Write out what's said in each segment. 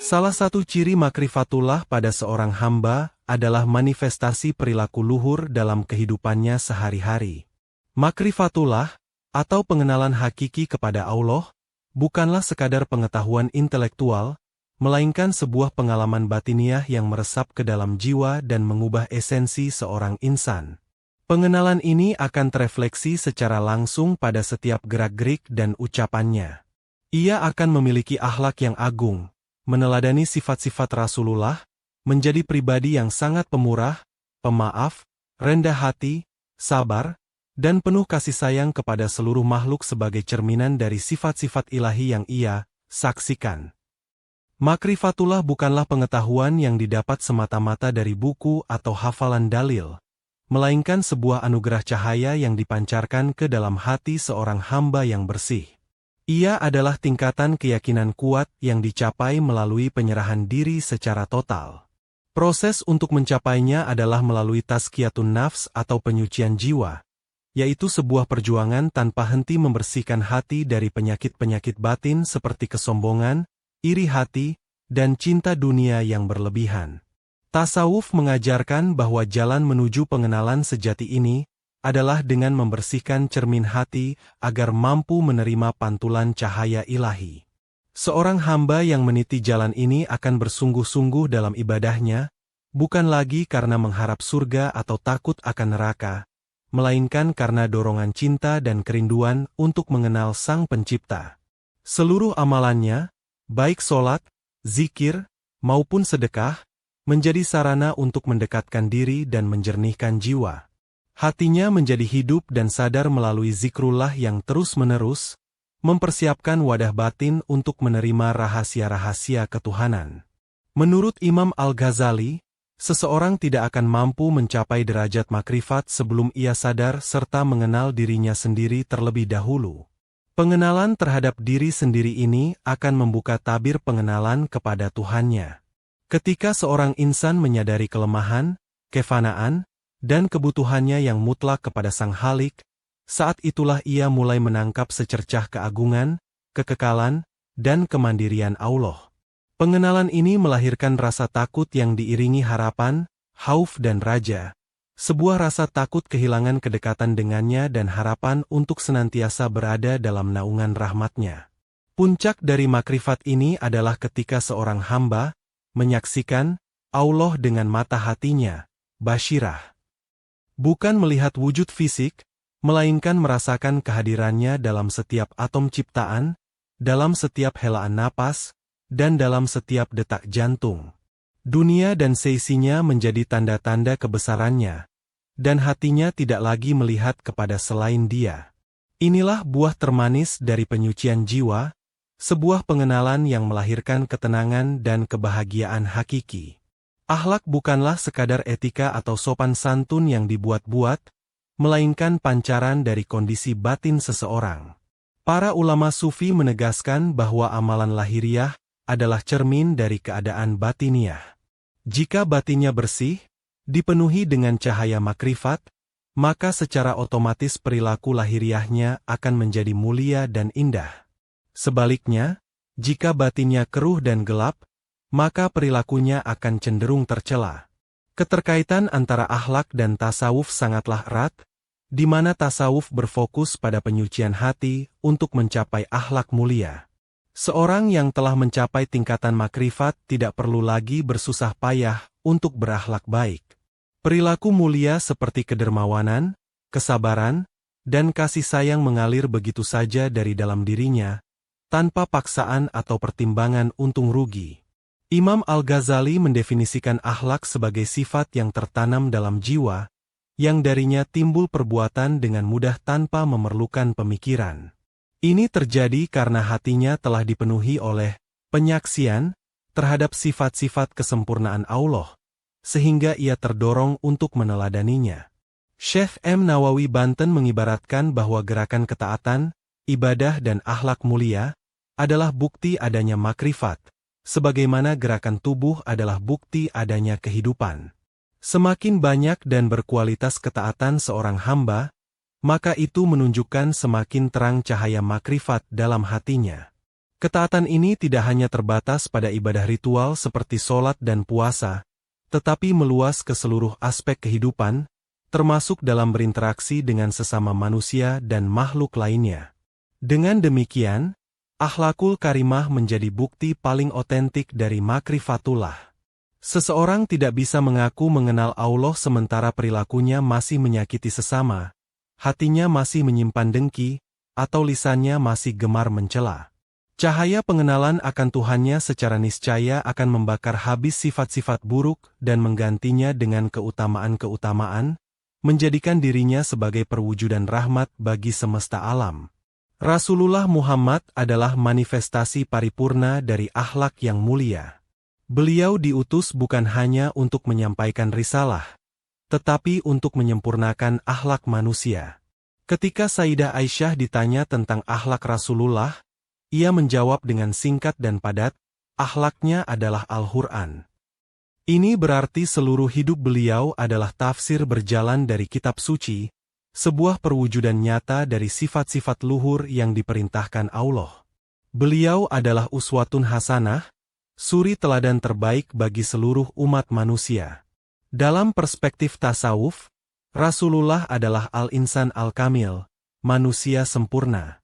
Salah satu ciri makrifatullah pada seorang hamba adalah manifestasi perilaku luhur dalam kehidupannya sehari-hari. Makrifatullah, atau pengenalan hakiki kepada Allah, bukanlah sekadar pengetahuan intelektual, melainkan sebuah pengalaman batiniah yang meresap ke dalam jiwa dan mengubah esensi seorang insan. Pengenalan ini akan terefleksi secara langsung pada setiap gerak-gerik dan ucapannya. Ia akan memiliki akhlak yang agung, meneladani sifat-sifat Rasulullah, menjadi pribadi yang sangat pemurah, pemaaf, rendah hati, sabar, dan penuh kasih sayang kepada seluruh makhluk sebagai cerminan dari sifat-sifat ilahi yang ia saksikan. Makrifatullah bukanlah pengetahuan yang didapat semata-mata dari buku atau hafalan dalil, melainkan sebuah anugerah cahaya yang dipancarkan ke dalam hati seorang hamba yang bersih. Ia adalah tingkatan keyakinan kuat yang dicapai melalui penyerahan diri secara total. Proses untuk mencapainya adalah melalui tazkiyatun nafs atau penyucian jiwa, yaitu sebuah perjuangan tanpa henti membersihkan hati dari penyakit-penyakit batin seperti kesombongan, iri hati, dan cinta dunia yang berlebihan. Tasawuf mengajarkan bahwa jalan menuju pengenalan sejati ini adalah dengan membersihkan cermin hati agar mampu menerima pantulan cahaya ilahi. Seorang hamba yang meniti jalan ini akan bersungguh-sungguh dalam ibadahnya, bukan lagi karena mengharap surga atau takut akan neraka, melainkan karena dorongan cinta dan kerinduan untuk mengenal Sang Pencipta. Seluruh amalannya, baik sholat, zikir, maupun sedekah, menjadi sarana untuk mendekatkan diri dan menjernihkan jiwa. Hatinya menjadi hidup dan sadar melalui zikrullah yang terus-menerus, mempersiapkan wadah batin untuk menerima rahasia-rahasia ketuhanan. Menurut Imam Al-Ghazali, seseorang tidak akan mampu mencapai derajat makrifat sebelum ia sadar serta mengenal dirinya sendiri terlebih dahulu. Pengenalan terhadap diri sendiri ini akan membuka tabir pengenalan kepada Tuhannya. Ketika seorang insan menyadari kelemahan, kefanaan, dan kebutuhannya yang mutlak kepada Sang Khalik, saat itulah ia mulai menangkap secercah keagungan, kekekalan, dan kemandirian Allah. Pengenalan ini melahirkan rasa takut yang diiringi harapan, khauf dan raja, sebuah rasa takut kehilangan kedekatan dengannya dan harapan untuk senantiasa berada dalam naungan rahmat-Nya. Puncak dari makrifat ini adalah ketika seorang hamba menyaksikan Allah dengan mata hatinya, basyirah. Bukan melihat wujud fisik, melainkan merasakan kehadirannya dalam setiap atom ciptaan, dalam setiap helaan napas, dan dalam setiap detak jantung. Dunia dan seisinya menjadi tanda-tanda kebesarannya, dan hatinya tidak lagi melihat kepada selain Dia. Inilah buah termanis dari penyucian jiwa, sebuah pengenalan yang melahirkan ketenangan dan kebahagiaan hakiki. Akhlak bukanlah sekadar etika atau sopan santun yang dibuat-buat, melainkan pancaran dari kondisi batin seseorang. Para ulama sufi menegaskan bahwa amalan lahiriah adalah cermin dari keadaan batiniah. Jika batinnya bersih, dipenuhi dengan cahaya makrifat, maka secara otomatis perilaku lahiriahnya akan menjadi mulia dan indah. Sebaliknya, jika batinnya keruh dan gelap, maka perilakunya akan cenderung tercela. Keterkaitan antara akhlak dan tasawuf sangatlah erat, di mana tasawuf berfokus pada penyucian hati untuk mencapai akhlak mulia. Seorang yang telah mencapai tingkatan makrifat tidak perlu lagi bersusah payah untuk berakhlak baik. Perilaku mulia seperti kedermawanan, kesabaran, dan kasih sayang mengalir begitu saja dari dalam dirinya, tanpa paksaan atau pertimbangan untung rugi. Imam Al-Ghazali mendefinisikan akhlak sebagai sifat yang tertanam dalam jiwa, yang darinya timbul perbuatan dengan mudah tanpa memerlukan pemikiran. Ini terjadi karena hatinya telah dipenuhi oleh penyaksian terhadap sifat-sifat kesempurnaan Allah, sehingga ia terdorong untuk meneladaninya. Syekh M. Nawawi Banten mengibaratkan bahwa gerakan ketaatan, ibadah dan akhlak mulia adalah bukti adanya makrifat, sebagaimana gerakan tubuh adalah bukti adanya kehidupan. Semakin banyak dan berkualitas ketaatan seorang hamba, maka itu menunjukkan semakin terang cahaya makrifat dalam hatinya. Ketaatan ini tidak hanya terbatas pada ibadah ritual seperti sholat dan puasa, tetapi meluas ke seluruh aspek kehidupan, termasuk dalam berinteraksi dengan sesama manusia dan makhluk lainnya. Dengan demikian, akhlakul karimah menjadi bukti paling otentik dari makrifatullah. Seseorang tidak bisa mengaku mengenal Allah sementara perilakunya masih menyakiti sesama, hatinya masih menyimpan dengki, atau lisannya masih gemar mencela. Cahaya pengenalan akan Tuhannya secara niscaya akan membakar habis sifat-sifat buruk dan menggantinya dengan keutamaan-keutamaan, menjadikan dirinya sebagai perwujudan rahmat bagi semesta alam. Rasulullah Muhammad adalah manifestasi paripurna dari akhlak yang mulia. Beliau diutus bukan hanya untuk menyampaikan risalah, tetapi untuk menyempurnakan akhlak manusia. Ketika Sayyidah Aisyah ditanya tentang akhlak Rasulullah, ia menjawab dengan singkat dan padat, akhlaknya adalah Al-Quran. Ini berarti seluruh hidup beliau adalah tafsir berjalan dari kitab suci, sebuah perwujudan nyata dari sifat-sifat luhur yang diperintahkan Allah. Beliau adalah uswatun hasanah, suri teladan terbaik bagi seluruh umat manusia. Dalam perspektif tasawuf, Rasulullah adalah al-insan al-kamil, manusia sempurna.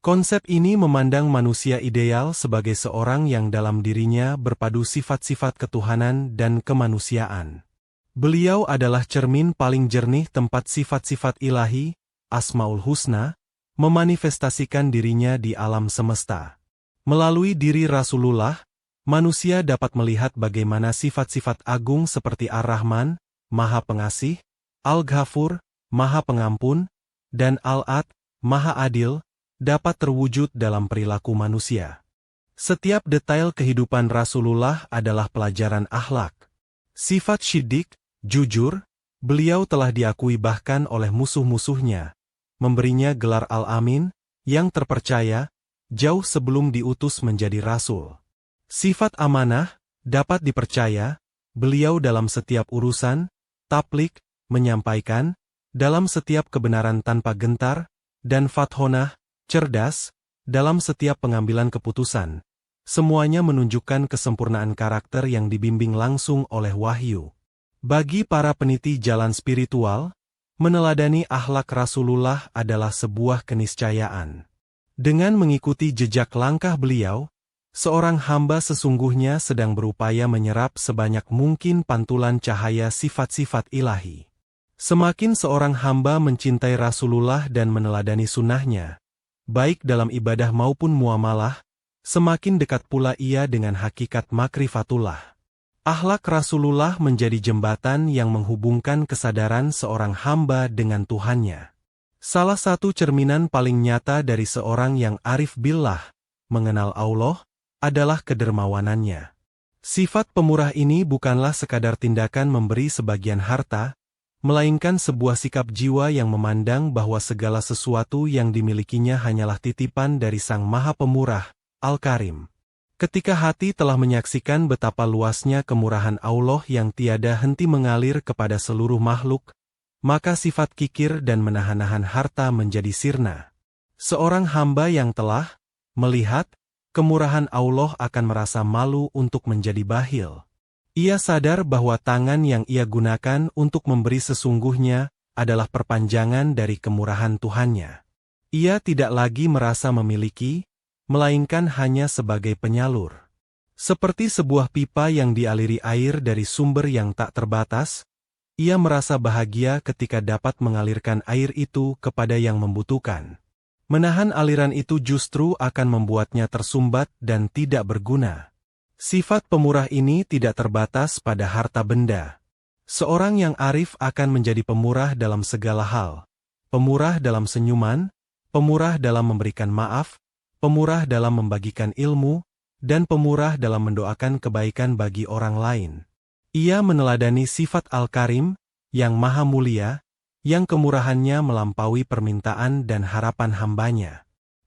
Konsep ini memandang manusia ideal sebagai seorang yang dalam dirinya berpadu sifat-sifat ketuhanan dan kemanusiaan. Beliau adalah cermin paling jernih tempat sifat-sifat ilahi, Asmaul Husna, memanifestasikan dirinya di alam semesta. Melalui diri Rasulullah, manusia dapat melihat bagaimana sifat-sifat agung seperti Ar-Rahman, Maha Pengasih, Al-Ghafur, Maha Pengampun, dan Al-Ad, Maha Adil, dapat terwujud dalam perilaku manusia. Setiap detail kehidupan Rasulullah adalah pelajaran akhlak. Sifat syiddiq, jujur, beliau telah diakui bahkan oleh musuh-musuhnya, memberinya gelar Al-Amin, yang terpercaya, jauh sebelum diutus menjadi rasul. Sifat amanah, dapat dipercaya, beliau dalam setiap urusan, tablik, menyampaikan, dalam setiap kebenaran tanpa gentar, dan fathonah, cerdas, dalam setiap pengambilan keputusan. Semuanya menunjukkan kesempurnaan karakter yang dibimbing langsung oleh wahyu. Bagi para peniti jalan spiritual, meneladani akhlak Rasulullah adalah sebuah keniscayaan. Dengan mengikuti jejak langkah beliau, seorang hamba sesungguhnya sedang berupaya menyerap sebanyak mungkin pantulan cahaya sifat-sifat ilahi. Semakin seorang hamba mencintai Rasulullah dan meneladani sunnahnya, baik dalam ibadah maupun muamalah, semakin dekat pula ia dengan hakikat makrifatullah. Akhlak Rasulullah menjadi jembatan yang menghubungkan kesadaran seorang hamba dengan Tuhannya. Salah satu cerminan paling nyata dari seorang yang arif billah, mengenal Allah, adalah kedermawanannya. Sifat pemurah ini bukanlah sekadar tindakan memberi sebagian harta, melainkan sebuah sikap jiwa yang memandang bahwa segala sesuatu yang dimilikinya hanyalah titipan dari Sang Maha Pemurah, Al-Karim. Ketika hati telah menyaksikan betapa luasnya kemurahan Allah yang tiada henti mengalir kepada seluruh makhluk, maka sifat kikir dan menahan-nahan harta menjadi sirna. Seorang hamba yang telah melihat kemurahan Allah akan merasa malu untuk menjadi bakhil. Ia sadar bahwa tangan yang ia gunakan untuk memberi sesungguhnya adalah perpanjangan dari kemurahan Tuhannya. Ia tidak lagi merasa memiliki, melainkan hanya sebagai penyalur. Seperti sebuah pipa yang dialiri air dari sumber yang tak terbatas, ia merasa bahagia ketika dapat mengalirkan air itu kepada yang membutuhkan. Menahan aliran itu justru akan membuatnya tersumbat dan tidak berguna. Sifat pemurah ini tidak terbatas pada harta benda. Seorang yang arif akan menjadi pemurah dalam segala hal. Pemurah dalam senyuman, pemurah dalam memberikan maaf, pemurah dalam membagikan ilmu, dan pemurah dalam mendoakan kebaikan bagi orang lain. Ia meneladani sifat Al-Karim, yang maha mulia, yang kemurahannya melampaui permintaan dan harapan hambanya.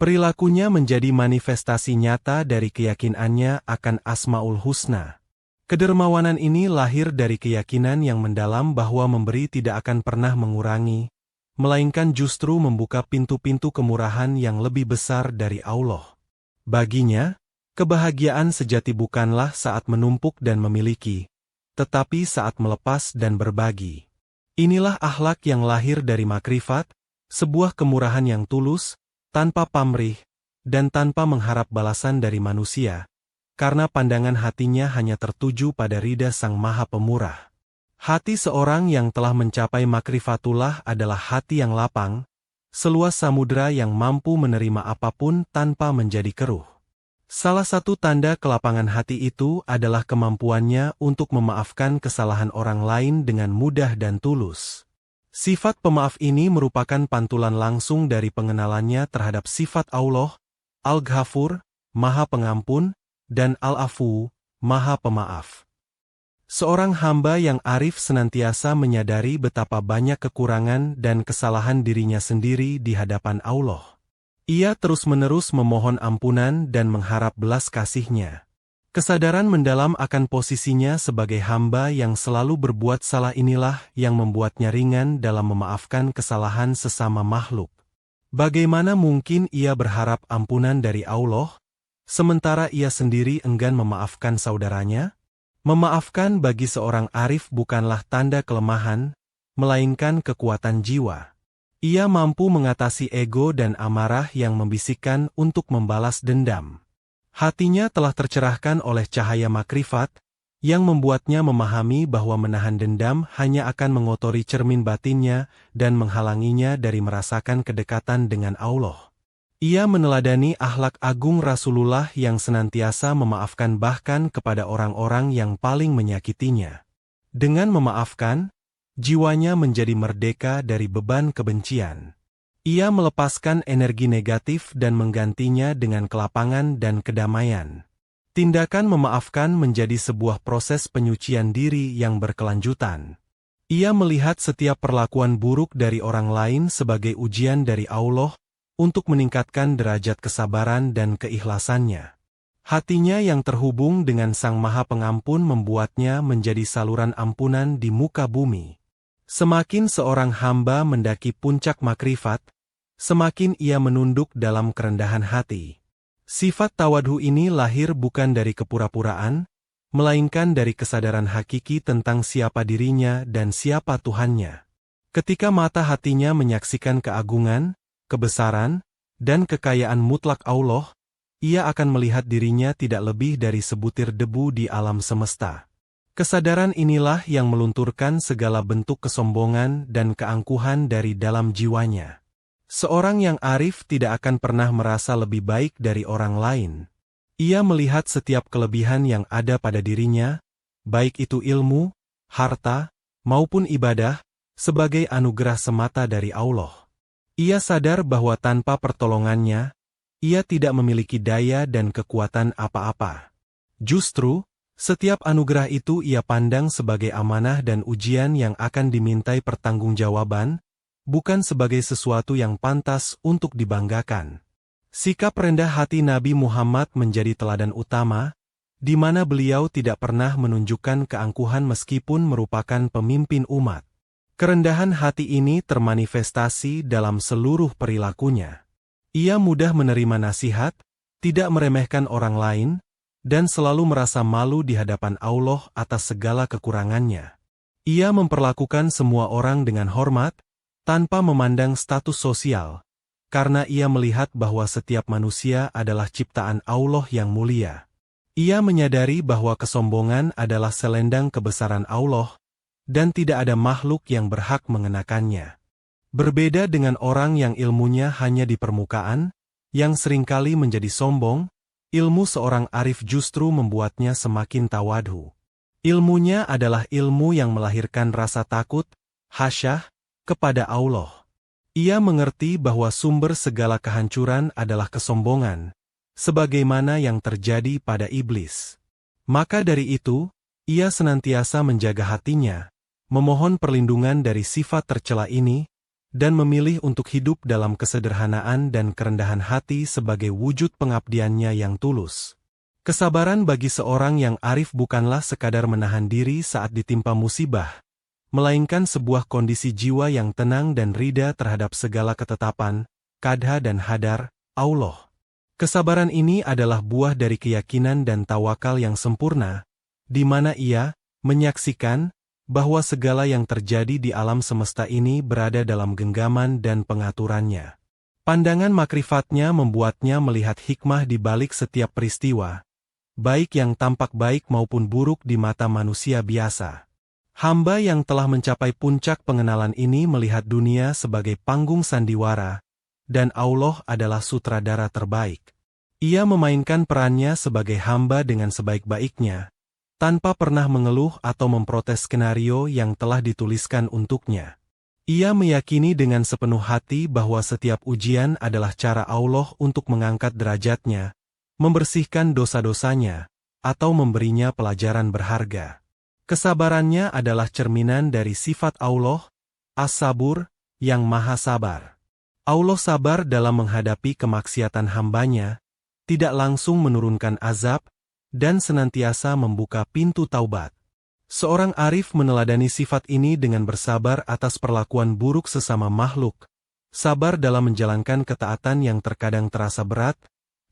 Perilakunya menjadi manifestasi nyata dari keyakinannya akan Asmaul Husna. Kedermawanan ini lahir dari keyakinan yang mendalam bahwa memberi tidak akan pernah mengurangi, melainkan justru membuka pintu-pintu kemurahan yang lebih besar dari Allah. Baginya, kebahagiaan sejati bukanlah saat menumpuk dan memiliki, tetapi saat melepas dan berbagi. Inilah akhlak yang lahir dari makrifat, sebuah kemurahan yang tulus, tanpa pamrih, dan tanpa mengharap balasan dari manusia, karena pandangan hatinya hanya tertuju pada ridha Sang Maha Pemurah. Hati seorang yang telah mencapai makrifatullah adalah hati yang lapang, seluas samudera yang mampu menerima apapun tanpa menjadi keruh. Salah satu tanda kelapangan hati itu adalah kemampuannya untuk memaafkan kesalahan orang lain dengan mudah dan tulus. Sifat pemaaf ini merupakan pantulan langsung dari pengenalannya terhadap sifat Allah, Al-Ghafur, Maha Pengampun, dan Al-Afu, Maha Pemaaf. Seorang hamba yang arif senantiasa menyadari betapa banyak kekurangan dan kesalahan dirinya sendiri di hadapan Allah. Ia terus-menerus memohon ampunan dan mengharap belas kasih-Nya. Kesadaran mendalam akan posisinya sebagai hamba yang selalu berbuat salah inilah yang membuatnya ringan dalam memaafkan kesalahan sesama makhluk. Bagaimana mungkin ia berharap ampunan dari Allah, sementara ia sendiri enggan memaafkan saudaranya? Memaafkan bagi seorang arif bukanlah tanda kelemahan, melainkan kekuatan jiwa. Ia mampu mengatasi ego dan amarah yang membisikkan untuk membalas dendam. Hatinya telah tercerahkan oleh cahaya makrifat, yang membuatnya memahami bahwa menahan dendam hanya akan mengotori cermin batinnya dan menghalanginya dari merasakan kedekatan dengan Allah. Ia meneladani akhlak agung Rasulullah yang senantiasa memaafkan bahkan kepada orang-orang yang paling menyakitinya. Dengan memaafkan, jiwanya menjadi merdeka dari beban kebencian. Ia melepaskan energi negatif dan menggantinya dengan kelapangan dan kedamaian. Tindakan memaafkan menjadi sebuah proses penyucian diri yang berkelanjutan. Ia melihat setiap perlakuan buruk dari orang lain sebagai ujian dari Allah, untuk meningkatkan derajat kesabaran dan keikhlasannya. Hatinya yang terhubung dengan Sang Maha Pengampun membuatnya menjadi saluran ampunan di muka bumi. Semakin seorang hamba mendaki puncak makrifat, semakin ia menunduk dalam kerendahan hati. Sifat tawadhu ini lahir bukan dari kepura-puraan, melainkan dari kesadaran hakiki tentang siapa dirinya dan siapa Tuhannya. Ketika mata hatinya menyaksikan keagungan, kebesaran, dan kekayaan mutlak Allah, ia akan melihat dirinya tidak lebih dari sebutir debu di alam semesta. Kesadaran inilah yang melunturkan segala bentuk kesombongan dan keangkuhan dari dalam jiwanya. Seorang yang arif tidak akan pernah merasa lebih baik dari orang lain. Ia melihat setiap kelebihan yang ada pada dirinya, baik itu ilmu, harta, maupun ibadah, sebagai anugerah semata dari Allah. Ia sadar bahwa tanpa pertolongannya, ia tidak memiliki daya dan kekuatan apa-apa. Justru, setiap anugerah itu ia pandang sebagai amanah dan ujian yang akan dimintai pertanggungjawaban, bukan sebagai sesuatu yang pantas untuk dibanggakan. Sikap rendah hati Nabi Muhammad menjadi teladan utama, di mana beliau tidak pernah menunjukkan keangkuhan meskipun merupakan pemimpin umat. Kerendahan hati ini termanifestasi dalam seluruh perilakunya. Ia mudah menerima nasihat, tidak meremehkan orang lain, dan selalu merasa malu di hadapan Allah atas segala kekurangannya. Ia memperlakukan semua orang dengan hormat, tanpa memandang status sosial, karena ia melihat bahwa setiap manusia adalah ciptaan Allah yang mulia. Ia menyadari bahwa kesombongan adalah selendang kebesaran Allah, dan tidak ada makhluk yang berhak mengenakannya. Berbeda dengan orang yang ilmunya hanya di permukaan, yang seringkali menjadi sombong, ilmu seorang arif justru membuatnya semakin tawadhu. Ilmunya adalah ilmu yang melahirkan rasa takut, khasyah, kepada Allah. Ia mengerti bahwa sumber segala kehancuran adalah kesombongan, sebagaimana yang terjadi pada iblis. Maka dari itu, ia senantiasa menjaga hatinya, memohon perlindungan dari sifat tercela ini, dan memilih untuk hidup dalam kesederhanaan dan kerendahan hati sebagai wujud pengabdiannya yang tulus. Kesabaran bagi seorang yang arif bukanlah sekadar menahan diri saat ditimpa musibah, melainkan sebuah kondisi jiwa yang tenang dan ridha terhadap segala ketetapan, qadha dan hadar, Allah. Kesabaran ini adalah buah dari keyakinan dan tawakal yang sempurna, di mana ia menyaksikan bahwa segala yang terjadi di alam semesta ini berada dalam genggaman dan pengaturannya. Pandangan makrifatnya membuatnya melihat hikmah di balik setiap peristiwa, baik yang tampak baik maupun buruk di mata manusia biasa. Hamba yang telah mencapai puncak pengenalan ini melihat dunia sebagai panggung sandiwara, dan Allah adalah sutradara terbaik. Ia memainkan perannya sebagai hamba dengan sebaik-baiknya, tanpa pernah mengeluh atau memprotes skenario yang telah dituliskan untuknya. Ia meyakini dengan sepenuh hati bahwa setiap ujian adalah cara Allah untuk mengangkat derajatnya, membersihkan dosa-dosanya, atau memberinya pelajaran berharga. Kesabarannya adalah cerminan dari sifat Allah, As-Sabur, yang maha sabar. Allah sabar dalam menghadapi kemaksiatan hambanya, tidak langsung menurunkan azab, dan senantiasa membuka pintu taubat. Seorang arif meneladani sifat ini dengan bersabar atas perlakuan buruk sesama makhluk, sabar dalam menjalankan ketaatan yang terkadang terasa berat,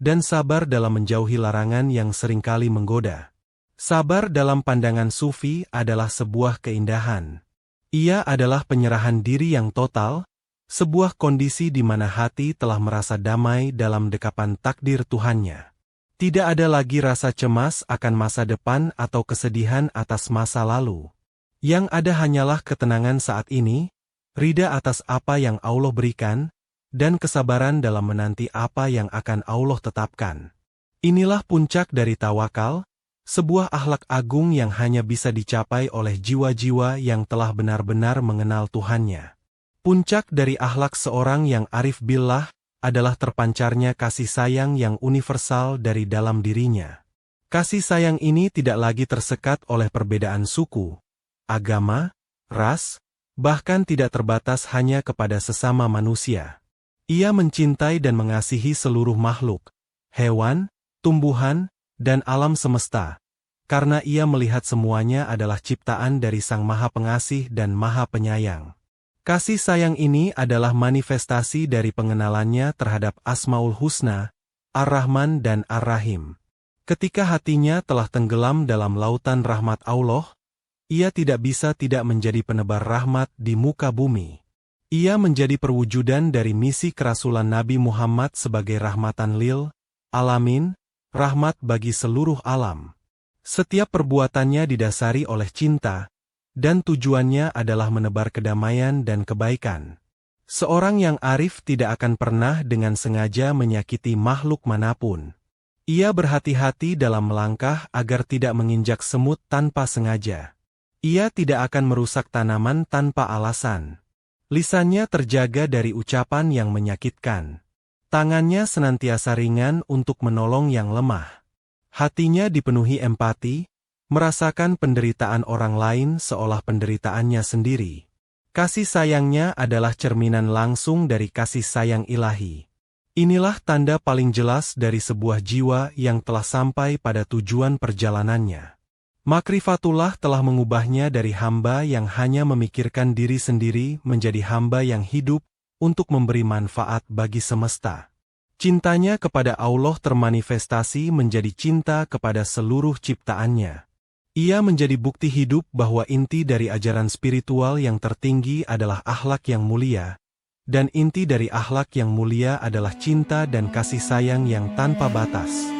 dan sabar dalam menjauhi larangan yang seringkali menggoda. Sabar dalam pandangan sufi adalah sebuah keindahan. Ia adalah penyerahan diri yang total, sebuah kondisi di mana hati telah merasa damai dalam dekapan takdir Tuhannya. Tidak ada lagi rasa cemas akan masa depan atau kesedihan atas masa lalu. Yang ada hanyalah ketenangan saat ini, ridha atas apa yang Allah berikan, dan kesabaran dalam menanti apa yang akan Allah tetapkan. Inilah puncak dari tawakal, sebuah akhlak agung yang hanya bisa dicapai oleh jiwa-jiwa yang telah benar-benar mengenal Tuhannya. Puncak dari akhlak seorang yang arif billah adalah terpancarnya kasih sayang yang universal dari dalam dirinya. Kasih sayang ini tidak lagi tersekat oleh perbedaan suku, agama, ras, bahkan tidak terbatas hanya kepada sesama manusia. Ia mencintai dan mengasihi seluruh makhluk, hewan, tumbuhan, dan alam semesta, karena ia melihat semuanya adalah ciptaan dari Sang Maha Pengasih dan Maha Penyayang. Kasih sayang ini adalah manifestasi dari pengenalannya terhadap Asmaul Husna, Ar-Rahman dan Ar-Rahim. Ketika hatinya telah tenggelam dalam lautan rahmat Allah, ia tidak bisa tidak menjadi penebar rahmat di muka bumi. Ia menjadi perwujudan dari misi kerasulan Nabi Muhammad sebagai rahmatan lil alamin, rahmat bagi seluruh alam. Setiap perbuatannya didasari oleh cinta, dan tujuannya adalah menebar kedamaian dan kebaikan. Seorang yang arif tidak akan pernah dengan sengaja menyakiti makhluk manapun. Ia berhati-hati dalam melangkah agar tidak menginjak semut tanpa sengaja. Ia tidak akan merusak tanaman tanpa alasan. Lisannya terjaga dari ucapan yang menyakitkan. Tangannya senantiasa ringan untuk menolong yang lemah. Hatinya dipenuhi empati, merasakan penderitaan orang lain seolah penderitaannya sendiri. Kasih sayangnya adalah cerminan langsung dari kasih sayang ilahi. Inilah tanda paling jelas dari sebuah jiwa yang telah sampai pada tujuan perjalanannya. Makrifatullah telah mengubahnya dari hamba yang hanya memikirkan diri sendiri menjadi hamba yang hidup untuk memberi manfaat bagi semesta. Cintanya kepada Allah termanifestasi menjadi cinta kepada seluruh ciptaannya. Ia menjadi bukti hidup bahwa inti dari ajaran spiritual yang tertinggi adalah akhlak yang mulia, dan inti dari akhlak yang mulia adalah cinta dan kasih sayang yang tanpa batas.